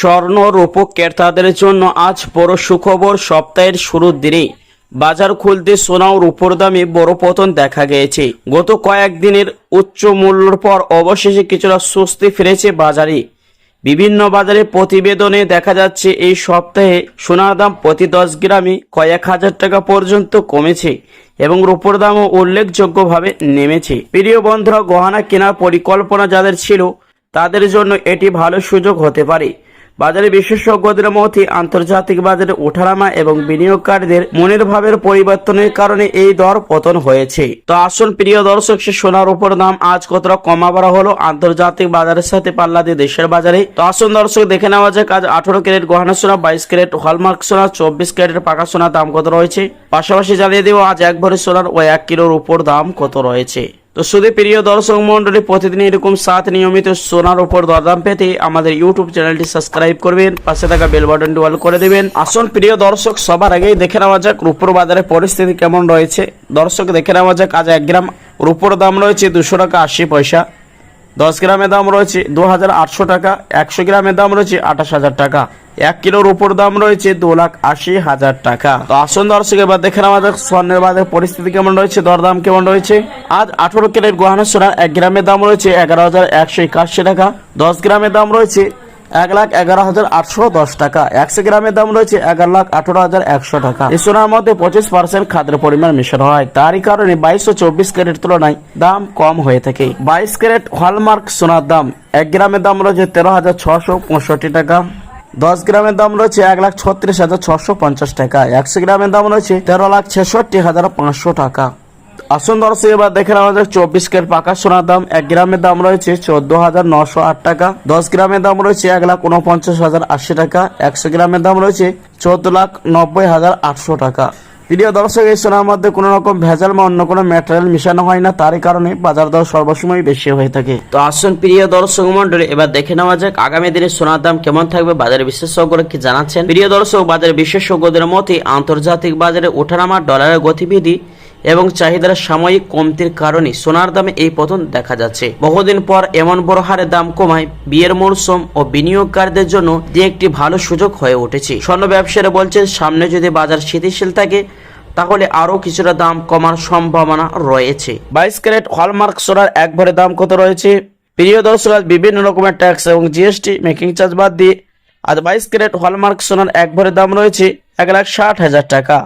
স্বর্ণ রূপক ক্রেতাদের জন্য আজ বড় সুখবর। সপ্তাহের শুরুর দিনেই বাজার খুলতে সোনা ও রূপোর দামে বড় পতন দেখা গিয়েছে। গত কয়েকদিনের উচ্চ মূল্যের পর অবশেষে কিছুটা স্বস্তি ফিরেছে বাজারে। বিভিন্ন বাজারে প্রতিবেদনে দেখা যাচ্ছে এই সপ্তাহে সোনার দাম প্রতি 10 গ্রামে কয়েক হাজার টাকা পর্যন্ত কমেছে এবং রূপোর দামও উল্লেখযোগ্যভাবে নেমেছে। প্রিয় বন্ধুরা, গহনা কেনার পরিকল্পনা যাদের ছিল তাদের জন্য এটি ভালো সুযোগ হতে পারে। বাজারে বিশেষজ্ঞদের মতে আন্তর্জাতিক বাজারে ওঠানামা এবং বিনিয়োগকারীদের মনের ভাবের পরিবর্তনের কারণে এই দর পতন হয়েছে। তো আসুন প্রিয় দর্শক, সে সোনার উপর দাম আজ কতটা কমা বাড়া হলো আন্তর্জাতিক বাজারের সাথে পাল্লা দিয়ে দেশের বাজারে। তো আসুন দর্শক, দেখে নেওয়া যাক আজ 18 ক্যারেট গহনা সোনা, 22 ক্যারেট হলমার্ক সোনা, 24 ক্যারেটের পাকা সোনার দাম কত রয়েছে। পাশাপাশি জানিয়ে দেব আজ 1 ভরি সোনার ও 1 কিলোর উপর দাম কত রয়েছে। তো শুধু প্রিয় দর্শক মন্ডলী, প্রতিদিন এরকম 7 নিয়মিত সোনার উপর দরদাম পেতে আমাদের ইউটিউব চ্যানেলটি সাবস্ক্রাইব করবেন, পাশে থাকা বেল বাটনটি অল করে দেবেন। আসুন প্রিয় দর্শক, সবার আগেই দেখে নেওয়া যাক রূপোর বাজারের পরিস্থিতি কেমন রয়েছে। দর্শক দেখে নেওয়া যাক আজ 1 গ্রাম রূপোর দাম রয়েছে 200 টাকা 80 পয়সা, 10 গ্রামের দাম রয়েছে 2800 টাকা, 100 গ্রামের দাম রয়েছে 28000 টাকা, 1 কিলোর উপর দাম রয়েছে 2,80,000 টাকা। তো আসুন দর্শক, এবার দেখে নেওয়া যাক স্বর্ণের বাজারের পরিস্থিতি কেমন রয়েছে, দরদাম কেমন রয়েছে। আজ 18 ক্যারেট গহনা সোনার 1 গ্রামের দাম রয়েছে 11,181 টাকা, 10 গ্রামের দাম রয়েছে 1,11,810 টাকা, 100 গ্রামের দাম রয়েছে 11,18,100 টাকা। এই সোনার মধ্যে 25% খাদ্যের পরিমাণ মেশানো হয়, তারই কারণে 22 ও 24 ক্যারেট তুলনায় দাম কম হয়ে থাকে। 22 ক্যারেট হলমার্ক সোনার দাম 1 গ্রামের দাম রয়েছে 13,665 টাকা, 10 গ্রামের দাম রয়েছে 1,36,650 টাকা, 100 গ্রামের দাম রয়েছে 13,66,500 টাকা। আসুন দর্শক, এবার দেখে নেওয়া যাক 24 ক্যারেট পাকা সোনার দাম 1 গ্রামের দাম রয়েছে 14,908 টাকা, 10 গ্রামের দাম রয়েছে 1,49,080 টাকা, 100 গ্রামের দাম রয়েছে 14,90,800 টাকা। প্রিয় দর্শক, এই সোনার মধ্যে কোনো রকম ভেজাল বা অন্য কোনো ম্যাটেরিয়াল মিশানো হয় না, তারই কারণে বাজার দর সর্বসময় বেশি হয়ে থাকে। তো আসুন প্রিয় দর্শক মন্ডলী, এবার দেখে নেওয়া যাক আগামী দিনে সোনার দাম কেমন থাকবে, বাজারের বিশেষজ্ঞরা কি জানাচ্ছেন। প্রিয় দর্শক, বাজারের বিশেষজ্ঞদের মতে আন্তর্জাতিক বাজারে ওঠানামা, ডলারের গতিবিধি এবং চাহিদার সাময়িক কমতির কারণে সোনার দামে এই পতন দেখা যাচ্ছে। বহুদিন পর এমন বড় হারে দাম কমায় বিয়ের মৌসুম ও বিনিয়োগকারীদের জন্য যে একটি ভালো সুযোগ হয়ে উঠেছে। স্বর্ণ ব্যবসায়ীরা বলছেন সামনে যদি বাজার স্থিতিশীল থাকে তাহলে আরো কিছুটা দাম কমার সম্ভাবনা রয়েছে। 22 ক্যারেট হলমার্ক সোনার 1 ভরি দাম কত রয়েছে। প্রিয় দর্শক, বিভিন্ন রকমের ট্যাক্স এবং জিএসটি মেকিং চার্জ বাদ দিয়ে আজ 22 ক্যারেট হলমার্ক সোনার 1 ভরি দাম রয়েছে 1,60,000 টাকা।